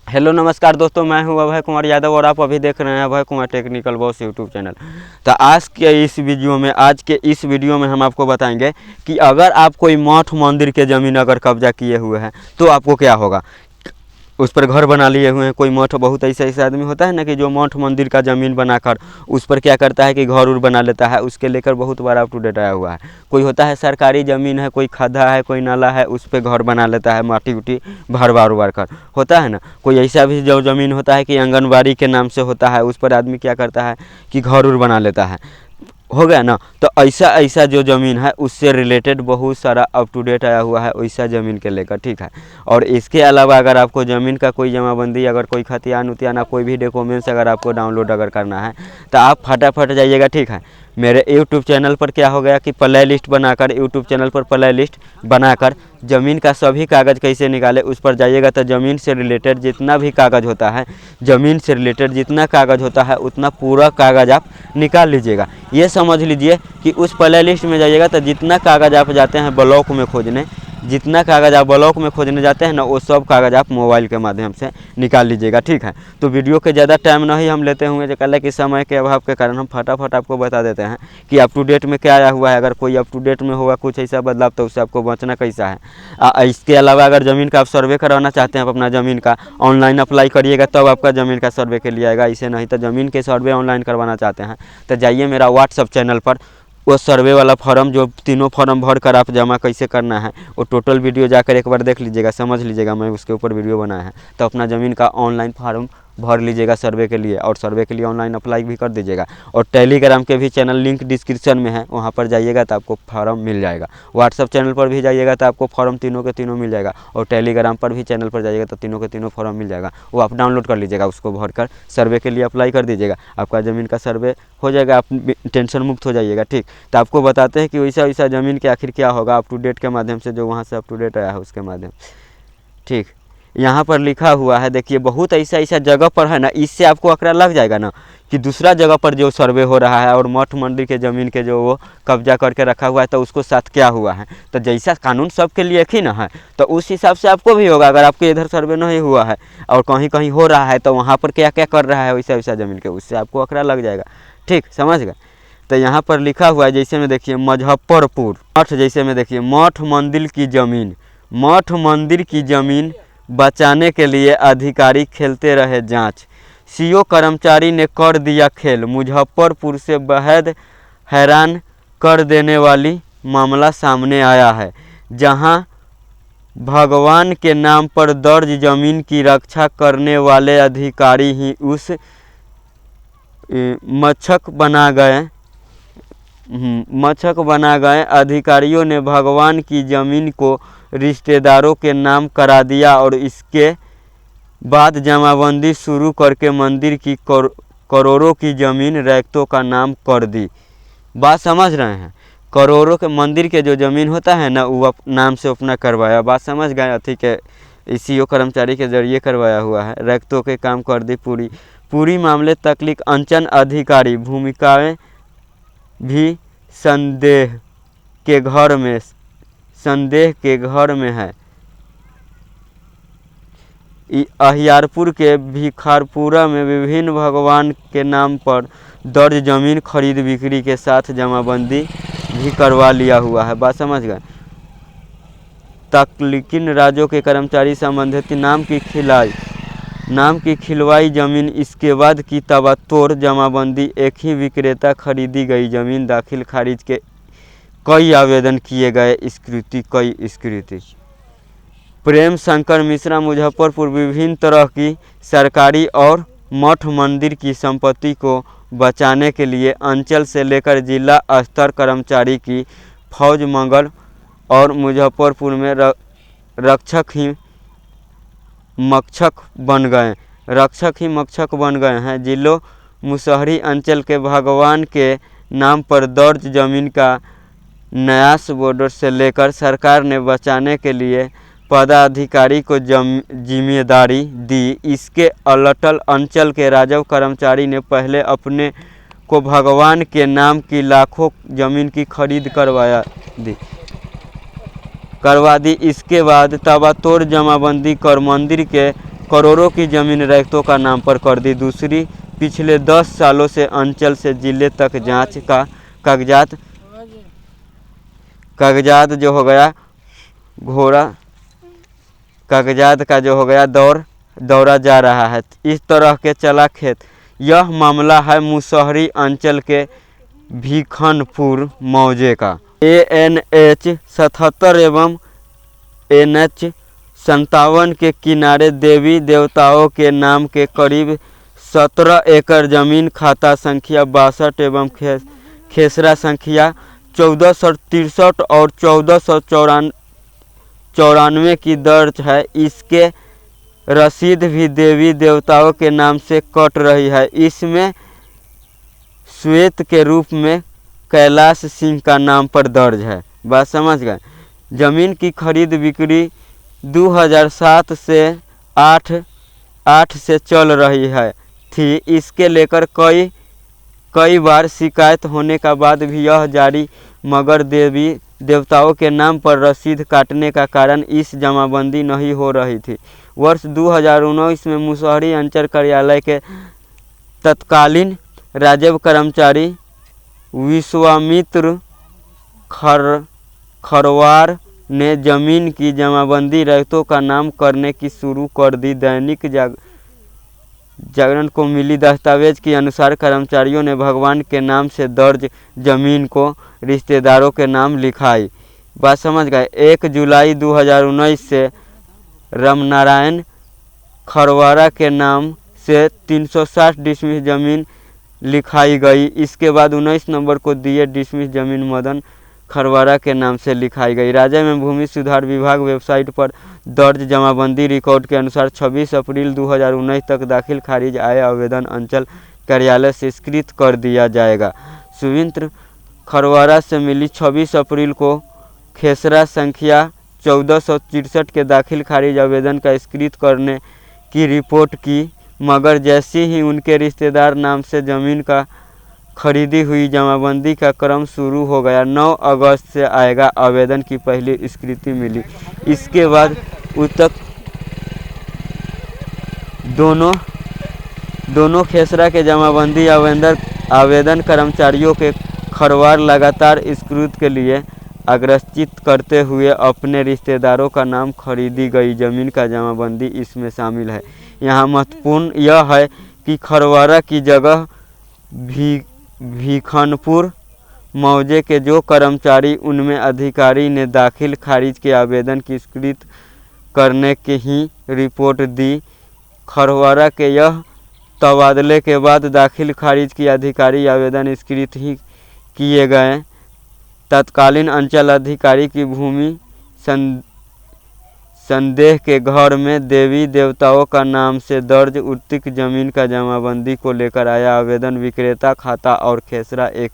Hello नमस्कार दोस्तों, मैं हूं अभय कुमार यादव और आप अभी देख रहे हैं Abhay Kumar technical boss YouTube channel. तो आज के इस वीडियो में हम आपको बताएंगे कि अगर आप कोई मठ मंदिर के ज़मीन अगर कब्जा किए हुए हैं तो आपको क्या होगा। उस पर घर बना लिए हुए हैं, कोई मठ, बहुत ऐसा आदमी होता है ना कि जो मठ मंदिर का ज़मीन बनाकर उस पर क्या करता है कि घर उर बना लेता है, उसके लेकर बहुत बार अप टू डेट आया हुआ है। कोई होता है सरकारी ज़मीन है, कोई खड्डा है, कोई नाला है, उस पर घर बना लेता है, माटी उटी भर बार कर होता है ना। कोई ऐसा भी जो ज़मीन होता है कि आंगनबाड़ी के नाम से होता है, उस पर आदमी क्या करता है कि घर उर बना लेता है, हो गया ना। तो ऐसा जो ज़मीन है उससे रिलेटेड बहुत सारा अप टू डेट आया हुआ है वैसा ज़मीन के लेकर, ठीक है। और इसके अलावा अगर आपको ज़मीन का कोई जमाबंदी, अगर कोई खतियान उतियाना, कोई भी डॉक्यूमेंट्स अगर आपको डाउनलोड अगर करना है तो आप फटाफट जाइएगा, ठीक है। मेरे यूट्यूब चैनल पर क्या हो गया कि प्ले लिस्ट बनाकर, यूट्यूब चैनल पर प्ले लिस्ट बनाकर ज़मीन का सभी कागज़ कैसे निकाले उस पर जाइएगा। तो ज़मीन से रिलेटेड जितना भी कागज़ होता है, ज़मीन से रिलेटेड जितना कागज़ होता है उतना पूरा कागज़ आप निकाल लीजिएगा। ये समझ लीजिए कि उस प्ले लिस्ट में जाइएगा तो जितना कागज़ आप जाते हैं ब्लॉक में खोजने, जितना कागज़ आप ब्लॉक में खोजने जाते हैं ना, वो सब कागज़ आप मोबाइल के माध्यम से निकाल लीजिएगा, ठीक है। तो वीडियो के ज़्यादा टाइम नहीं हम लेते हुए, कल कि समय के अभाव के कारण हम फटाफट आपको बता देते हैं कि अप टू डेट में क्या आया हुआ है। अगर कोई अप टू डेट में होगा कुछ ऐसा बदलाव तो उससे आपको बचना कैसा है। इसके अलावा अगर ज़मीन का आप सर्वे करवाना चाहते हैं, आप अपना ज़मीन का ऑनलाइन अप्लाई करिएगा तब आपका ज़मीन का सर्वे के लिए आएगा, इसे नहीं। तो ज़मीन के सर्वे ऑनलाइन करवाना चाहते हैं तो जाइए मेरा व्हाट्सअप चैनल पर, वो सर्वे वाला फॉर्म, जो तीनों फॉर्म भर कर आप जमा कैसे करना है वो टोटल वीडियो जाकर एक बार देख लीजिएगा, समझ लीजिएगा। मैं उसके ऊपर वीडियो बनाया है। तो अपना ज़मीन का ऑनलाइन फॉर्म भर लीजिएगा सर्वे के लिए, और सर्वे के लिए ऑनलाइन अप्लाई भी कर दीजिएगा। और टेलीग्राम के भी चैनल लिंक डिस्क्रिप्शन में है, वहाँ पर जाइएगा तो आपको फॉर्म मिल जाएगा। व्हाट्सअप चैनल पर भी जाइएगा तो आपको फॉर्म तीनों के तीनों मिल जाएगा, और टेलीग्राम पर भी चैनल पर जाइएगा तो तीनों के तीनों फॉर्म मिल जाएगा। वो आप डाउनलोड कर लीजिएगा, उसको भरकर सर्वे के लिए अप्लाई कर दीजिएगा, आपका ज़मीन का सर्वे हो जाएगा, आप टेंशन मुक्त हो जाइएगा, ठीक। तो आपको बताते हैं कि वैसा ज़मीन के आखिर क्या होगा अप टू डेट के माध्यम से, जो वहाँ से अप टू डेट आया है उसके माध्यम, ठीक। यहाँ पर लिखा हुआ है, देखिए बहुत ऐसा जगह पर है ना, इससे आपको आंकड़ा लग जाएगा ना कि दूसरा जगह पर जो सर्वे हो रहा है और मठ मंदिर के ज़मीन के जो वो कब्जा करके रखा हुआ है तो उसको साथ क्या हुआ है। तो जैसा कानून सबके लिए एक ही ना है, तो उस हिसाब से आपको भी होगा। अगर आपके इधर सर्वे नहीं हुआ है और कहीं कहीं हो रहा है तो वहाँ पर क्या क्या कर रहा है वैसा ज़मीन के, उससे आपको आंकड़ा लग जाएगा, ठीक, समझ गए। तो यहाँ पर लिखा हुआ है, जैसे में देखिए मुजफ्फरपुर मठ, जैसे में देखिए मठ मंदिर की ज़मीन, मठ मंदिर की ज़मीन बचाने के लिए अधिकारी खेलते रहे जांच, सीओ कर्मचारी ने कर दिया खेल, मुजफ्फरपुर से बेहद हैरान कर देने वाली मामला सामने आया है, जहां भगवान के नाम पर दर्ज जमीन की रक्षा करने वाले अधिकारी ही उस मक्षक बना गए। अधिकारियों ने भगवान की ज़मीन को रिश्तेदारों के नाम करा दिया और इसके बाद जमाबंदी शुरू करके मंदिर की करोड़ों की ज़मीन रैयतों का नाम कर दी। बात समझ रहे हैं, करोड़ों के मंदिर के जो ज़मीन होता है ना वो नाम से अपना करवाया, बात समझ गए। अथी के सीओ कर्मचारी के जरिए करवाया हुआ है, रैयतों के काम कर दी पूरी मामले तकलीफ अंचल अधिकारी भूमिकाएं भी संदेह के घर में है। अहियारपुर के भिखारपुरा में विभिन्न भगवान के नाम पर दर्ज जमीन खरीद बिक्री के साथ जमाबंदी भी करवा लिया हुआ है, बात समझ गए। तकलीकिन राज्यों के कर्मचारी संबंधित नाम की खिलवाई जमीन, इसके बाद की तबातोड़ जमाबंदी, एक ही विक्रेता खरीदी गई जमीन, दाखिल खारिज के कई आवेदन किए गए, कई स्वीकृति। प्रेम शंकर मिश्रा मुजफ्फरपुर विभिन्न तरह की सरकारी और मठ मंदिर की संपत्ति को बचाने के लिए अंचल से लेकर जिला स्तर कर्मचारी की फौज मंगल और मुजफ्फरपुर में रक्षक ही मक्षक बन गए हैं। जिलों मुसहरी अंचल के भगवान के नाम पर दर्ज जमीन का न्यास बॉर्डर से लेकर सरकार ने बचाने के लिए पदाधिकारी को जिम्मेदारी दी। इसके अलटल अंचल के राजस्व कर्मचारी ने पहले अपने को भगवान के नाम की लाखों जमीन की खरीद करवा दी। इसके बाद तबातोड़ जमाबंदी कर मंदिर के करोड़ों की जमीन रैयतों का नाम पर कर दी। दूसरी, पिछले 10 सालों से अंचल से जिले तक जांच का कागजात जो हो गया घोड़ा कागजात का जो हो गया दौरा जा रहा है। इस तरह के चला खेत। यह मामला है मुसहरी अंचल के भीखनपुर मौजे का। ANH 77 एवं NH 57 के किनारे देवी देवताओं के नाम के करीब 17 एकड़ जमीन खाता संख्या 62 एवं खेसरा संख्या 1463 और 1494 की दर्ज है। इसके रसीद भी देवी देवताओं के नाम से कट रही है। इसमें श्वेत के रूप में कैलाश सिंह का नाम पर दर्ज है। बात समझ गए। जमीन की खरीद बिक्री 2007 से 8 से चल रही है थी। इसके लेकर कई बार शिकायत होने का बाद भी यह जारी, मगर देवी देवताओं के नाम पर रसीद काटने का कारण इस जमाबंदी नहीं हो रही थी। वर्ष 2019 में मुसहरी अंचल कार्यालय के तत्कालीन राजस्व कर्मचारी विश्वामित्र खरवार ने जमीन की जमाबंदी रैयतों का नाम करने की शुरू कर दी। दैनिक जागरण को मिली दस्तावेज के अनुसार कर्मचारियों ने भगवान के नाम से दर्ज जमीन को रिश्तेदारों के नाम लिखाई। बात समझ गए। 1 जुलाई 2019 से रामनारायण खरवारा के नाम से 360 डिसमिल जमीन लिखाई गई। इसके बाद 19 नवंबर को दिए डिसमिल जमीन मदन खरवारा के नाम से लिखाई गई। राज्य में भूमि सुधार विभाग वेबसाइट पर दर्ज जमाबंदी रिकॉर्ड के अनुसार 26 अप्रैल 2019 तक दाखिल खारिज आए आवेदन अंचल कार्यालय से स्वीकृत कर दिया जाएगा। सुविंद्र खरवारा से मिली 26 अप्रैल को खेसरा संख्या 1463 के दाखिल खारिज आवेदन का स्वीकृत करने की रिपोर्ट की, मगर जैसे ही उनके रिश्तेदार नाम से ज़मीन का खरीदी हुई जमाबंदी का क्रम शुरू हो गया। 9 अगस्त से आएगा आवेदन की पहली स्वीकृति मिली। इसके बाद तक दोनों खेसरा के जमाबंदी आवेदन कर्मचारियों के खरवार लगातार स्वीकृति के लिए अग्रसित करते हुए अपने रिश्तेदारों का नाम खरीदी गई जमीन का जमाबंदी इसमें शामिल है। यहाँ महत्वपूर्ण यह है कि खरवारा की जगह भीखनपुर मौजे के जो कर्मचारी उनमें अधिकारी ने दाखिल खारिज के आवेदन की स्वीकृत करने की ही रिपोर्ट दी। खरवारा के यह तबादले के बाद दाखिल खारिज की अधिकारी आवेदन स्वीकृत ही किए गए। तत्कालीन अंचल अधिकारी की भूमि संदेह के घर में देवी देवताओं का नाम से दर्ज उक्तिक जमीन का जमाबंदी को लेकर आया आवेदन। विक्रेता खाता और खेसरा एक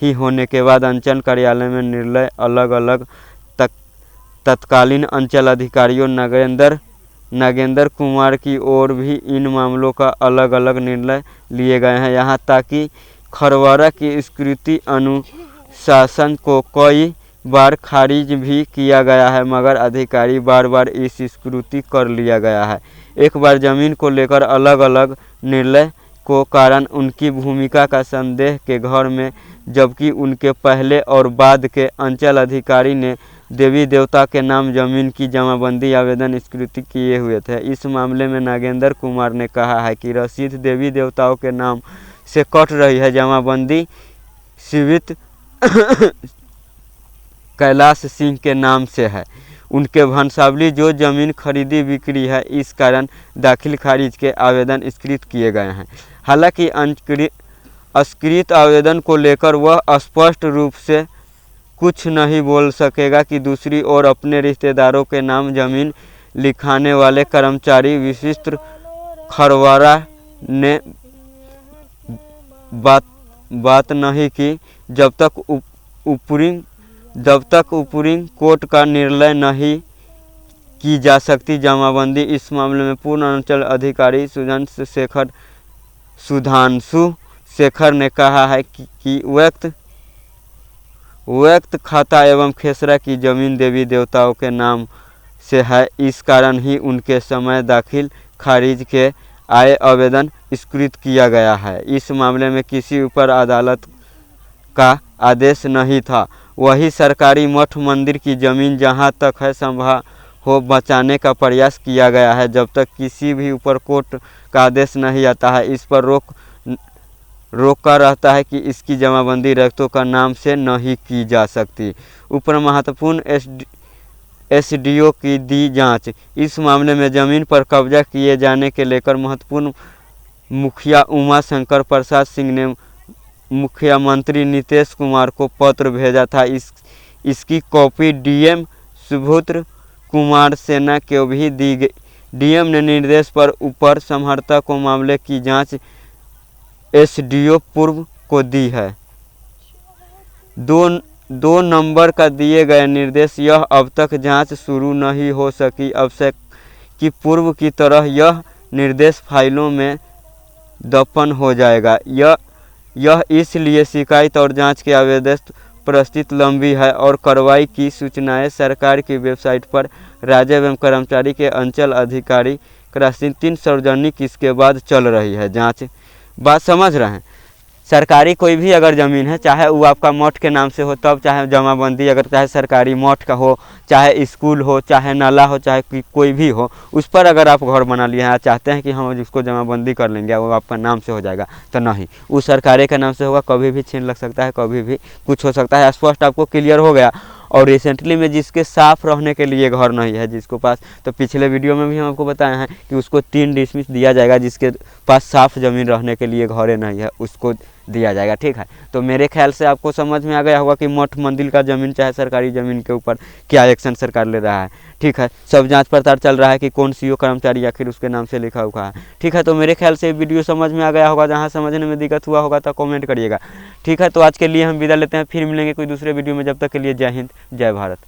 ही होने के बाद अंचल कार्यालय में निर्णय अलग अलग तत्कालीन अंचल अधिकारियों नागेंद्र कुमार की ओर भी इन मामलों का अलग अलग निर्णय लिए गए हैं। यहाँ ताकि खरवारा की स्वीकृति अनुशासन को कई बार खारिज भी किया गया है, मगर अधिकारी बार इस स्वीकृति कर लिया गया है। एक बार जमीन को लेकर अलग अलग निर्णय को कारण उनकी भूमिका का संदेह के घर में, जबकि उनके पहले और बाद के अंचल अधिकारी ने देवी देवता के नाम जमीन की जमाबंदी आवेदन स्वीकृति किए हुए थे। इस मामले में नागेंद्र कुमार ने कहा है कि रसीद देवी देवताओं के नाम से कट रही है, जमाबंदी शिवित कैलाश सिंह के नाम से है। उनके वंशावली जो जमीन खरीदी बिक्री है, इस कारण दाखिल खारिज के आवेदन स्वीकृत किए गए हैं। हालांकि अस्वीकृत आवेदन को लेकर वह स्पष्ट रूप से कुछ नहीं बोल सकेगा कि दूसरी ओर अपने रिश्तेदारों के नाम जमीन लिखाने वाले कर्मचारी विशिष्ट खरवारा ने बात नहीं की जब तक ऊपरी कोर्ट का निर्णय नहीं की जा सकती जमाबंदी। इस मामले में पूर्ण अंचल अधिकारी सुधांशु शेखर ने कहा है कि व्यक्त खाता एवं खेसरा की जमीन देवी देवताओं के नाम से है, इस कारण ही उनके समय दाखिल खारिज के आए आवेदन स्वीकृत किया गया है। इस मामले में किसी ऊपर अदालत का आदेश नहीं था। वही सरकारी मठ मंदिर की ज़मीन जहां तक है संभव हो बचाने का प्रयास किया गया है। जब तक किसी भी ऊपर कोर्ट का आदेश नहीं आता है, इस पर रोका रहता है कि इसकी जमाबंदी रैयतों का नाम से नहीं की जा सकती। ऊपर महत्वपूर्ण एसडीओ की दी जांच। इस मामले में ज़मीन पर कब्जा किए जाने के लेकर महत्वपूर्ण मुखिया उमा शंकर प्रसाद सिंह ने मुख्यमंत्री नीतीश कुमार को पत्र भेजा था। इसकी कॉपी डीएम सुब्रत कुमार सेना को भी दी गई। डीएम ने निर्देश पर ऊपर समहर्ता को मामले की जांच एसडीओ पूर्व को दी है। दो नंबर का दिए गए निर्देश यह अब तक जांच शुरू नहीं हो सकी। अब से कि पूर्व की तरह यह निर्देश फाइलों में दफन हो जाएगा। यह इसलिए शिकायत और जांच के आवेदन प्रस्तुत लंबी है और कार्रवाई की सूचनाएं सरकार की वेबसाइट पर राज्य एवं कर्मचारी के अंचल अधिकारी क्रासिन 3 सार्वजनिक इसके बाद चल रही है जांच। बात समझ रहे हैं? सरकारी कोई भी अगर ज़मीन है, चाहे वो आपका मठ के नाम से हो तब, चाहे जमाबंदी अगर चाहे सरकारी मठ का हो, चाहे स्कूल हो, चाहे नाला हो, चाहे कोई भी हो, उस पर अगर आप घर बना लिए हैं, चाहते हैं कि हम उसको जमाबंदी कर लेंगे, वो आपका नाम से हो जाएगा, तो नहीं, वो सरकारी के नाम से होगा। कभी भी छीन लग सकता है, कभी भी कुछ हो सकता है। स्पष्ट आपको क्लियर हो गया। और रिसेंटली में जिसके साफ रहने के लिए घर नहीं है, जिसको पास, तो पिछले वीडियो में भी हम आपको बताए हैं कि उसको 3 डिसमिस दिया जाएगा। जिसके पास साफ ज़मीन रहने के लिए घरे नहीं है उसको दिया जाएगा। ठीक है, तो मेरे ख्याल से आपको समझ में आ गया होगा कि मठ मंदिर का ज़मीन चाहे सरकारी ज़मीन के ऊपर क्या एक्शन सरकार ले रहा है। ठीक है, सब जांच पड़ताल चल रहा है कि कौन सीओ कर्मचारी आखिर उसके नाम से लिखा हुआ है। ठीक है, तो मेरे ख्याल से वीडियो समझ में आ गया होगा। जहाँ समझने में दिक्कत हुआ होगा तो कमेंट करिएगा। ठीक है, तो आज के लिए हम विदा लेते हैं, फिर मिलेंगे कोई दूसरे वीडियो में। जब तक के लिए जय हिंद, जय भारत।